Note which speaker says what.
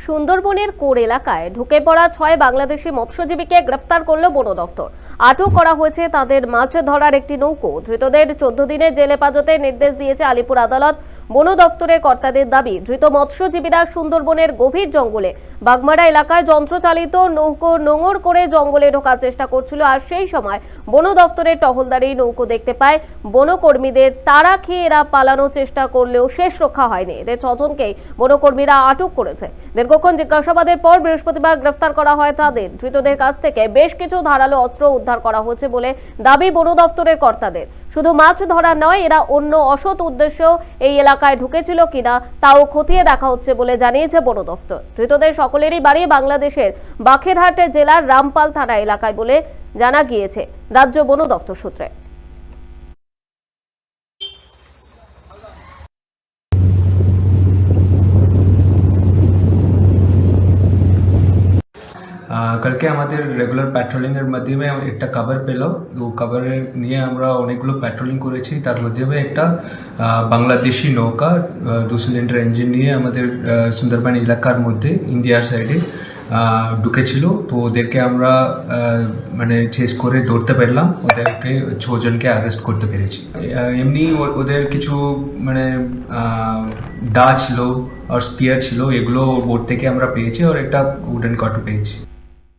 Speaker 1: সুন্দরবনের কোর এলাকায় ঢুকে পড়া 6 বাংলাদেশি মৎস্যজীবীকে গ্রেফতার করল বন দফতর। আটক করা হয়েছে তাদের মাছ ধরার একটি নৌকো। ধৃতদের 14 দিনের জেল হেফাজতের নির্দেশ দিয়েছে আলিপুর আদালত। বন দফতরের কর্তাদের দাবি, ধৃত মৎস্যজীবীরা সুন্দরবনের গভীর জঙ্গলে বাগমারা এলাকায় যন্ত্রচালিত নৌকো নোঙর করে জঙ্গলে ঢোকার চেষ্টা করছিল। আর সেই সময় বন দফতরের টহলদারি নৌকো দেখতে পায়। বনকর্মীদের তাড়া খেয়ে এরা পালানোর চেষ্টা করলেও শেষ রক্ষা হয়নি। এদের 6 জনকেই বনকর্মীরা আটক করেছে। দীর্ঘক্ষণ জিজ্ঞাসাবাদের পর বৃহস্পতিবার গ্রেফতার করা হয় তাদের। ধৃতদের কাছ থেকে বেশ কিছু ধারালো অস্ত্র উদ্ধার করা হয়েছে বলে দাবি বন দফতরের কর্তাদের। শুধু মাছ ধরা নয়, এরা অন্য অসৎ উদ্দেশ্যেও এই এলাকায় ঢুকেছিল কিনা তাও খতিয়ে দেখা হচ্ছে বলে জানিয়েছে বন দফতর। ধৃতদের সকলেরই বাড়ি বাংলাদেশের বাখেরহাট জেলার রামপাল থানা এলাকায় বলে জানা গিয়েছে রাজ্য বন দফতর সূত্রে।
Speaker 2: কালকে আমাদের রেগুলার প্যাট্রোলিংয়ের মাধ্যমে একটা কভার পেলাম। তো কভারে নিয়ে আমরা অনেকগুলো প্যাট্রোলিং করেছি। তার মাধ্যমে একটা বাংলাদেশি নৌকা 2 সিলিন্ডার ইঞ্জিন নিয়ে আমাদের সুন্দরবন এলাকার মধ্যে ইন্ডিয়ার সাইডে ঢুকেছিল। তো ওদেরকে আমরা চেস করে ধরতে পারলাম। ওদেরকে 6 জনকে অ্যারেস্ট করতে পেরেছি। এমনি ওদের কিছু দা ছিল আর স্পিয়ার ছিল, এগুলো বোট থেকে আমরা পেয়েছি। আর একটা উডেন কাটু পেয়েছি।